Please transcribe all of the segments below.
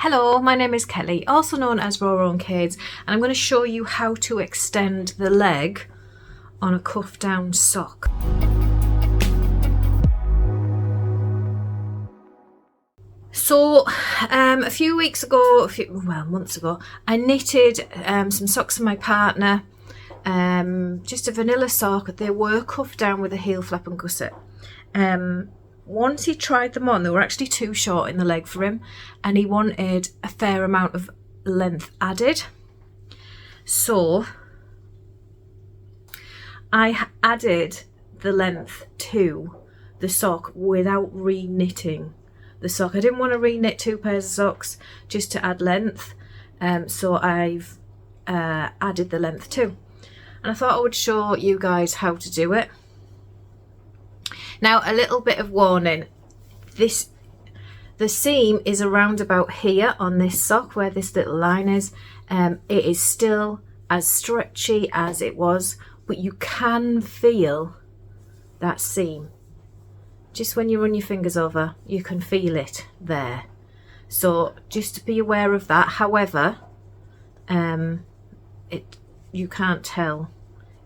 Hello, my name is Kelly, also known as RowRow and Kades, and I'm going to show you how to extend the leg on a cuff down sock. So a few weeks ago, months ago, I knitted some socks for my partner, just a vanilla sock. They were cuffed down with a heel flap and gusset. Once he tried them on, they were actually too short in the leg for him, and he wanted a fair amount of length added. So I added the length to the sock without re-knitting the sock. I didn't want to re-knit two pairs of socks just to add length, so I've added the length too. And I thought I would show you guys how to do it. Now, a little bit of warning, the seam is around about here on this sock where this little line is. It is still as stretchy as it was, but you can feel that seam. Just when you run your fingers over, you can feel it there. So just to be aware of that. However, you can't tell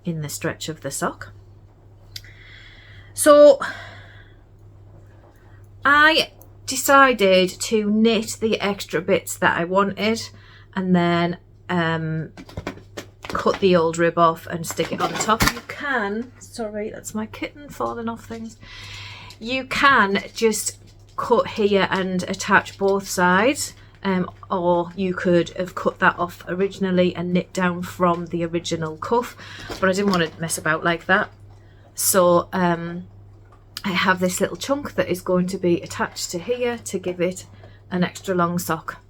in the stretch of the sock. So I decided to knit the extra bits that I wanted and then cut the old rib off and stick it on top. You can, sorry, that's my kitten falling off things. You can just cut here and attach both sides, or you could have cut that off originally and knit down from the original cuff, but I didn't want to mess about like that. So I have this little chunk that is going to be attached to here to give it an extra long sock.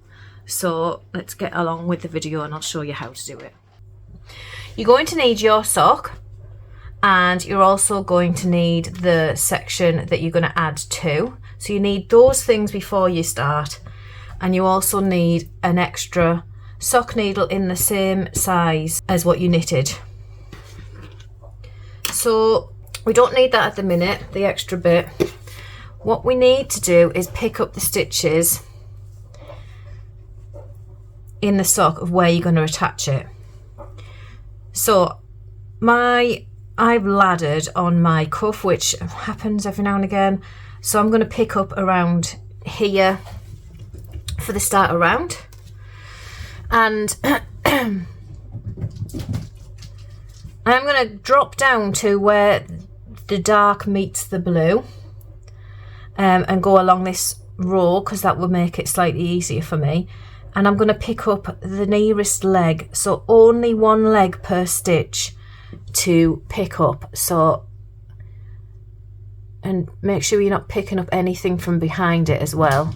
So let's get along with the video and I'll show you how to do it. You're going to need your sock, and you're also going to need the section that you're going to add to. So you need those things before you start, and you also need an extra sock needle in the same size as what you knitted. So we don't need that at the minute, the extra bit. What we need to do is pick up the stitches in the sock of where you're going to attach it. So I've laddered on my cuff, which happens every now and again. So I'm going to pick up around here for the starter round. And I'm going to drop down to where the dark meets the blue, and go along this row because that will make it slightly easier for me. And I'm going to pick up the nearest leg, so only one leg per stitch to pick up. So, and make sure you're not picking up anything from behind it as well.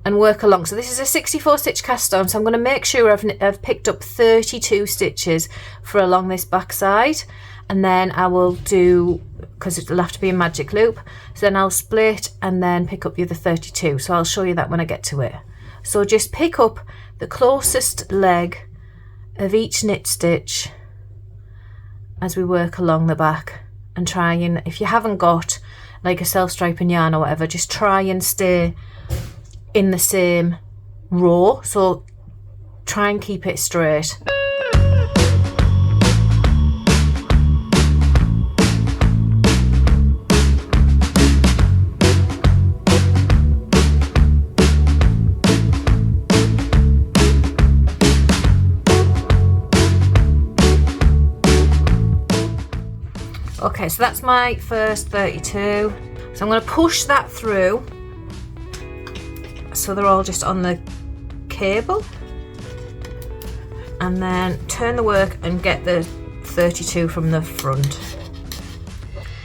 And work along. So this is a 64 stitch cast on, so I'm going to make sure I've picked up 32 stitches for along this back side, and then I will do, because it'll have to be a magic loop, so then I'll split and then pick up the other 32. So I'll show you that when I get to it. So just pick up the closest leg of each knit stitch as we work along the back, and try and, if you haven't got like a self-striping yarn or whatever, just try and stay in the same row, so try and keep it straight. Okay, so that's my first 32. So I'm going to push that through so they're all just on the cable, and then turn the work and get the 32 from the front.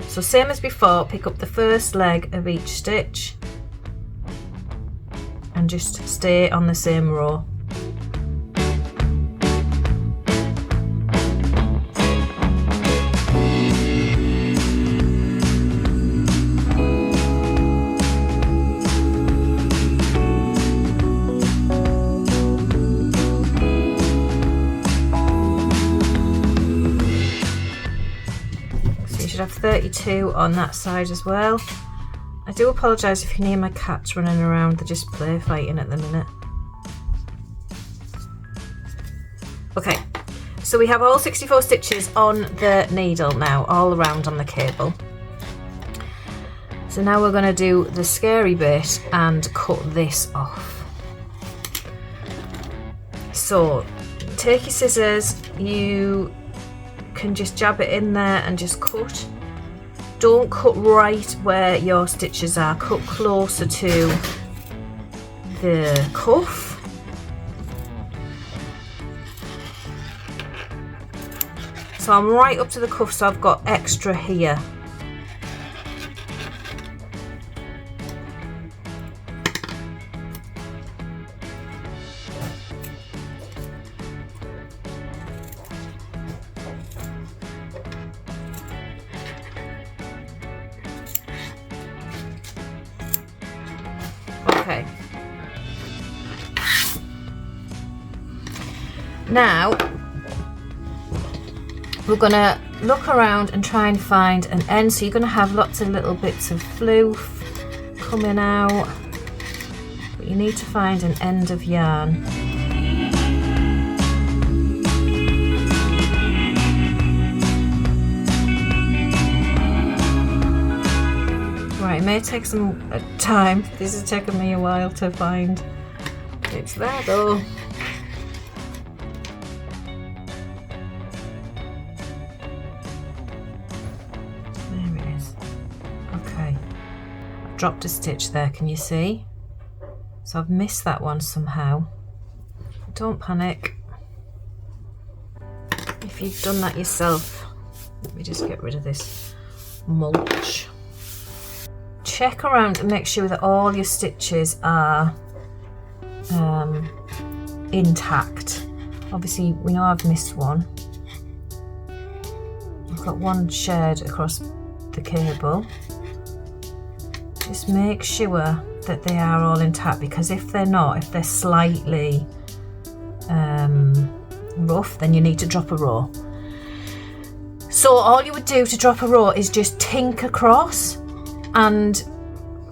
So same as before, pick up the first leg of each stitch and just stay on the same row. should have 32 on that side as well. I do apologise if you can hear my cats running around, they're just play fighting at the minute. Okay, so we have all 64 stitches on the needle now, all around on the cable. So now we're going to do the scary bit and cut this off. So take your scissors, you can just jab it in there and just cut. Don't cut right where your stitches are, cut closer to the cuff. So I'm right up to the cuff, so I've got extra here. Okay. Now we're going to look around and try and find an end. So you're going to have lots of little bits of floof coming out, but you need to find an end of yarn. Right, it may take some time. This has taken me a while to find. It's there though. There it is. Okay. I've dropped a stitch there, can you see? So I've missed that one somehow. Don't panic. If you've done that yourself, let me just get rid of this mulch. Check around and make sure that all your stitches are intact. Obviously we know I've missed one. I've got one shared across the cable. Just make sure that they are all intact, because if they're not, if they're slightly rough, then you need to drop a row. So all you would do to drop a row is just tink across and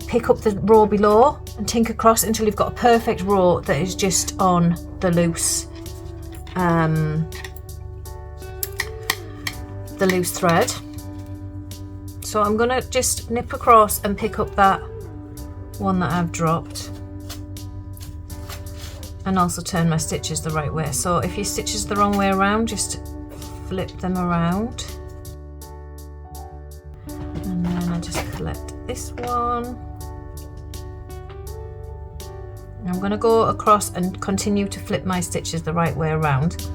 pick up the row below and tink across until you've got a perfect row that is just on the loose thread. So I'm gonna just nip across and pick up that one that I've dropped, and also turn my stitches the right way. So if your stitches the wrong way around, just flip them around, and then I just collect this one. I'm going to go across and continue to flip my stitches the right way around.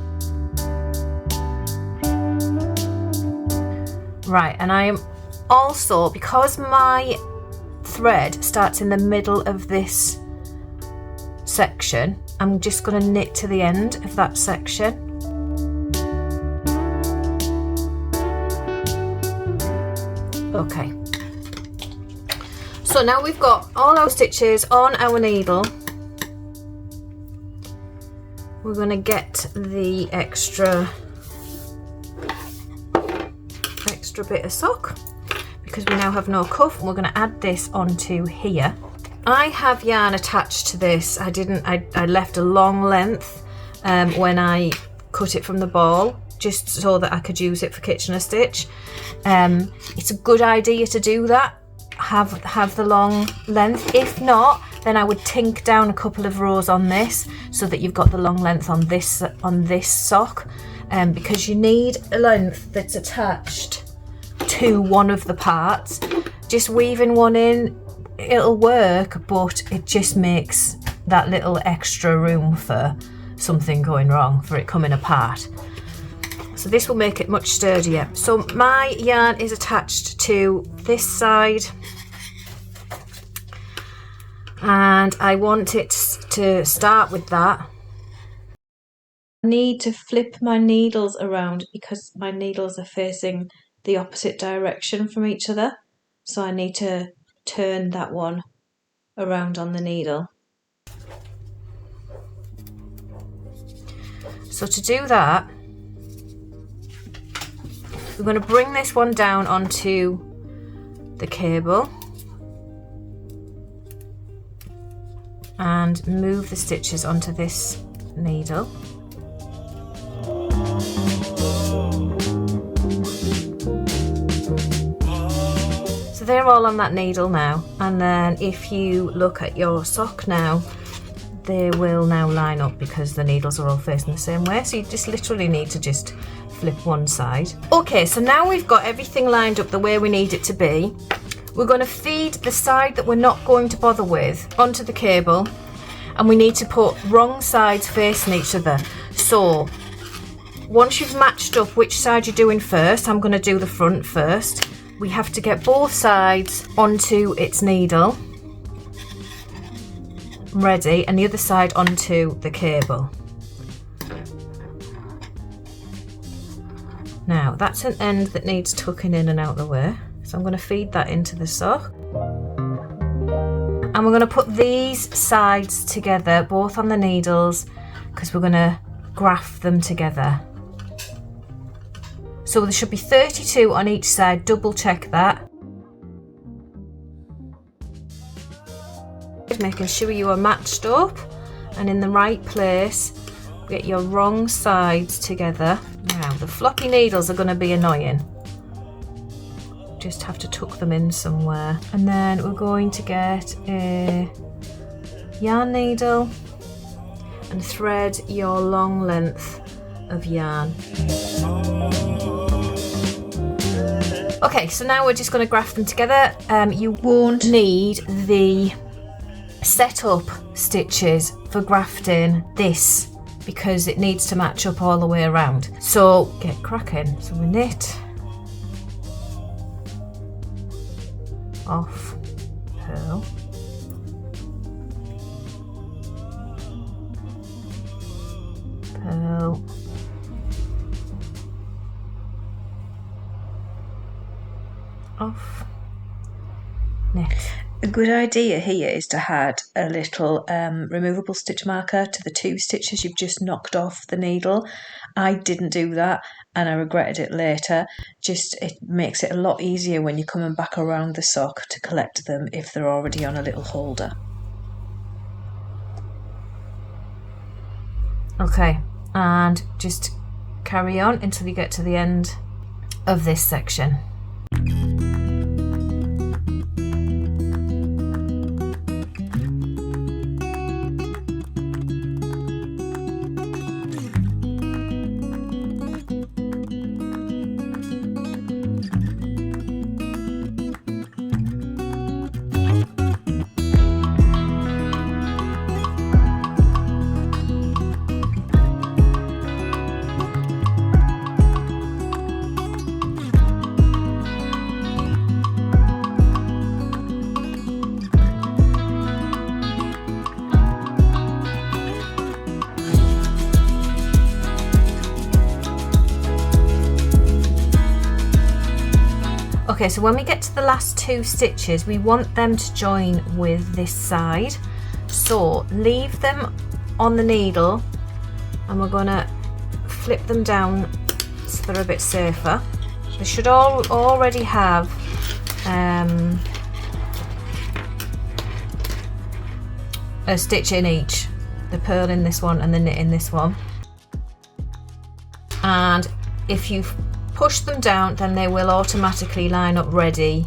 Right, and I am also, because my thread starts in the middle of this section, I'm just going to knit to the end of that section. Okay. So now we've got all our stitches on our needle. We're going to get the extra bit of sock, because we now have no cuff, and we're going to add this onto here. I have yarn attached to this. I left a long length when I cut it from the ball, just so that I could use it for Kitchener stitch. It's a good idea to do that. Have the long length. If not, then I would tink down a couple of rows on this so that you've got the long length on this sock, because you need a length that's attached to one of the parts. Just weaving one in, it'll work, but it just makes that little extra room for something going wrong, for it coming apart. So this will make it much sturdier. So my yarn is attached to this side, and I want it to start with that. I need to flip my needles around because my needles are facing the opposite direction from each other. So I need to turn that one around on the needle. So to do that, we're going to bring this one down onto the cable and move the stitches onto this needle. So they're all on that needle now, and then if you look at your sock now, they will now line up because the needles are all facing the same way. So you just literally need to just flip one side. Okay, so now we've got everything lined up the way we need it to be. We're going to feed the side that we're not going to bother with onto the cable, and we need to put wrong sides facing each other. So once you've matched up which side you're doing first, I'm going to do the front first. We have to get both sides onto its needle, ready, and the other side onto the cable. Now that's an end that needs tucking in and out the way, so I'm going to feed that into the sock, and we're going to put these sides together both on the needles because we're going to graft them together. So there should be 32 on each side, double check that. Making sure you are matched up and in the right place. Get your wrong sides together. Now the floppy needles are going to be annoying. Just have to tuck them in somewhere. And then we're going to get a yarn needle and thread your long length of yarn. Okay, so now we're just going to graft them together. You won't need the setup stitches for grafting this because it needs to match up all the way around. So get cracking. So we knit, off, purl, purl, off, knit. A good idea here is to add a little removable stitch marker to the 2 stitches you've just knocked off the needle. I didn't do that and I regretted it later. It makes it a lot easier when you're coming back around the sock to collect them if they're already on a little holder. Okay, and just carry on until you get to the end of this section. Okay, so when we get to the last 2 stitches, we want them to join with this side. So leave them on the needle and we're going to flip them down so they're a bit safer. They should all already have a stitch in each. The purl in this one and the knit in this one. And if you've push them down, then they will automatically line up ready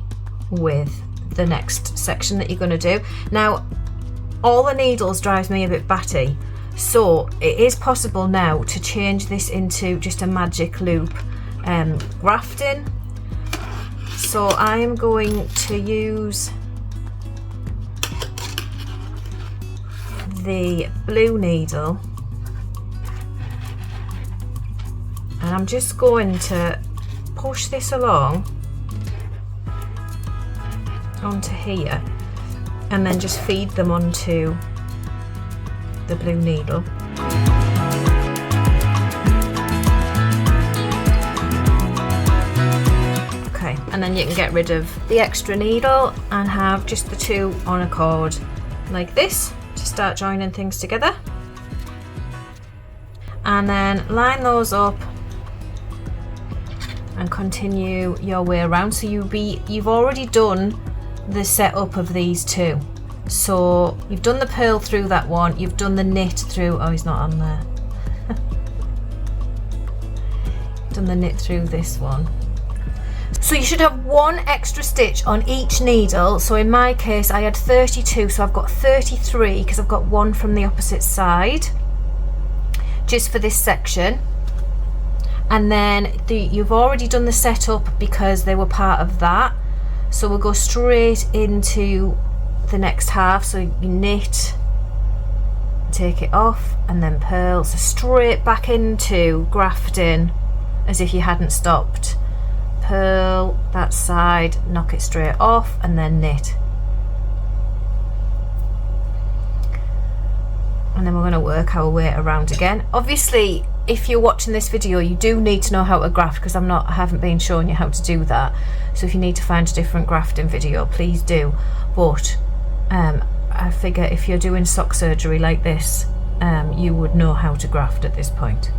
with the next section that you're going to do. Now, all the needles drives me a bit batty, so it is possible now to change this into just a magic loop grafting. So I am going to use the blue needle, and I'm just going to push this along onto here and then just feed them onto the blue needle. Okay, and then you can get rid of the extra needle and have just the 2 on a cord like this to start joining things together. And then line those up and continue your way around. So you've already done the setup of these two. So you've done the purl through that one, you've done the knit through, oh, he's not on there. Done the knit through this one. So you should have one extra stitch on each needle. So in my case I had 32, so I've got 33 because I've got one from the opposite side just for this section. And then you've already done the setup because they were part of that. So we'll go straight into the next half. So you knit, take it off, and then purl. So straight back into grafting as if you hadn't stopped. Purl that side, knock it straight off, and then knit. And then we're going to work our way around again. Obviously, if you're watching this video, you do need to know how to graft, because I haven't been showing you how to do that. So if you need to find a different grafting video, please do. But I figure if you're doing sock surgery like this, you would know how to graft at this point.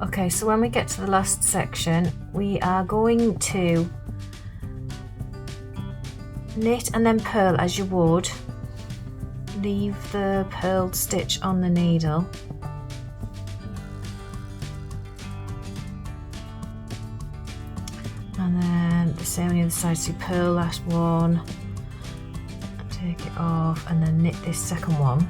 Okay, so when we get to the last section, we are going to knit and then purl as you would. Leave the purled stitch on the needle. And then the same on the other side, so you purl that one, take it off, and then knit this second one.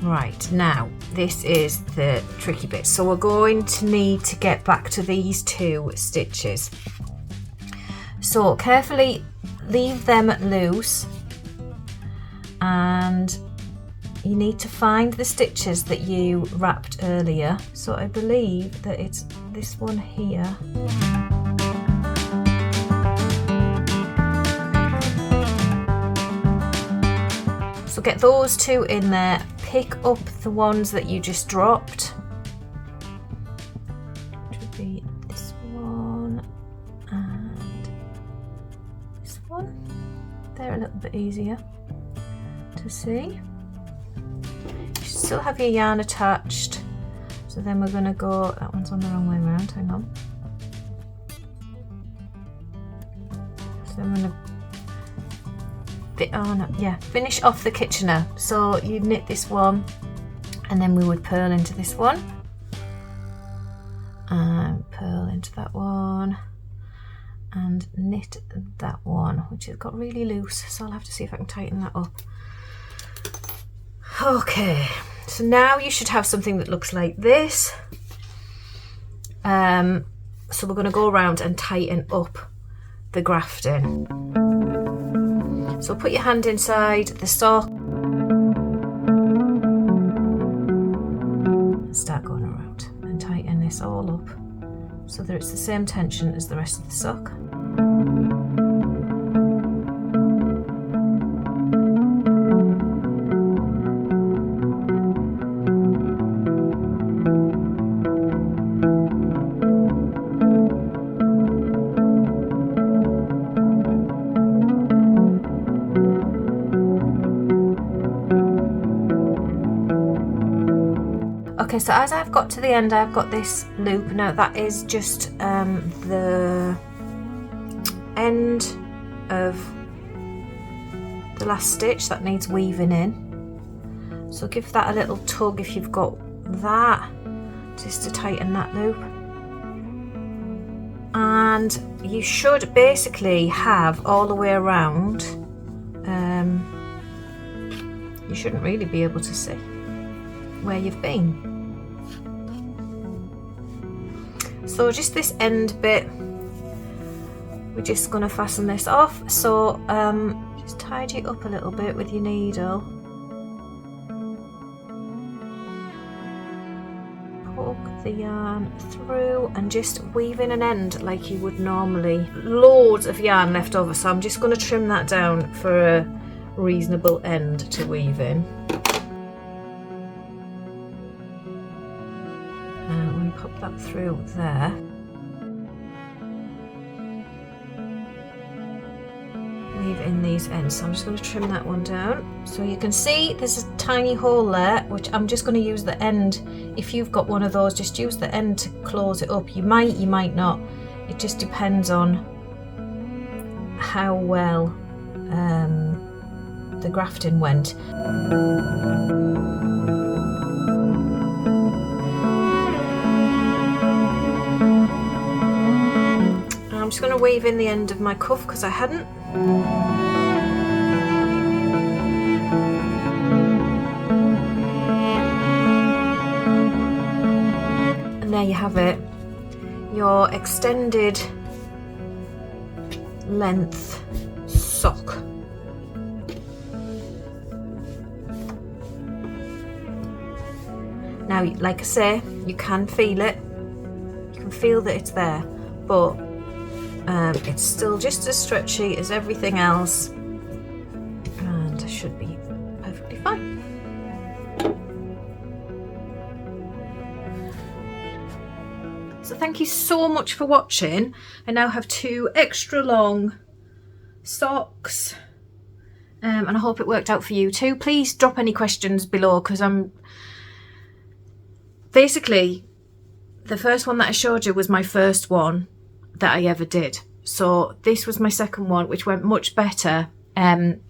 Right, now this is the tricky bit. So we're going to need to get back to these two stitches. So carefully leave them loose, and you need to find the stitches that you wrapped earlier. So I believe that it's this one here. So get those two in there, pick up the ones that you just dropped, which would be this one and this one. They're a little bit easier to see. You should still have your yarn attached. So then we're going to go, that one's on the wrong way around, hang on. So I'm going to finish off the Kitchener. So you knit this one, and then we would purl into this one, and purl into that one, and knit that one, which has got really loose, so I'll have to see if I can tighten that up. Okay, so now you should have something that looks like this. So we're going to go around and tighten up the grafting. So put your hand inside the sock and start going around and tighten this all up so that it's the same tension as the rest of the sock. Okay, so as I've got to the end, I've got this loop. Now that is just the end of the last stitch that needs weaving in. So give that a little tug if you've got that, just to tighten that loop. And you should basically have all the way around, you shouldn't really be able to see where you've been. So just this end bit, we're just going to fasten this off. So just tidy it up a little bit with your needle. Poke the yarn through and just weave in an end like you would normally. Loads of yarn left over, so I'm just going to trim that down for a reasonable end to weave in. And I'm going to pop that through there. Weave in these ends, so I'm just going to trim that one down. So you can see there's a tiny hole there, which I'm just going to use the end. If you've got one of those, just use the end to close it up. You might not. It just depends on how well the grafting went. I'm just going to weave in the end of my cuff because I hadn't. And there you have it, your extended length sock. Now, like I say, you can feel it, you can feel that it's there, but it's still just as stretchy as everything else and should be perfectly fine. So thank you so much for watching. I now have 2 extra long socks and I hope it worked out for you too. Please drop any questions below because I'm basically, the first one that I showed you was my first one that I ever did. So this was my second one, which went much better. And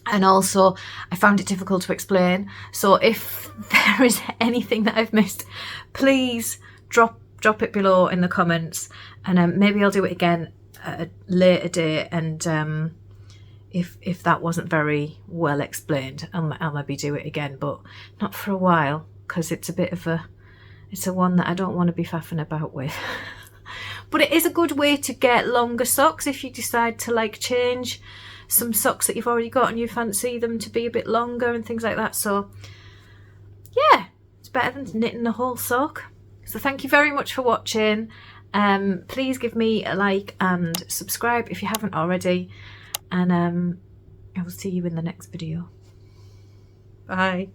also I found it difficult to explain. So if there is anything that I've missed, please drop it below in the comments, and maybe I'll do it again at a later date. And if that wasn't very well explained, I'll maybe do it again, but not for a while because it's a bit of it's a one that I don't want to be faffing about with. But it is a good way to get longer socks if you decide to like change some socks that you've already got and you fancy them to be a bit longer and things like that. So yeah, it's better than knitting the whole sock. So thank you very much for watching. Please give me a like and subscribe if you haven't already. And I will see you in the next video. Bye.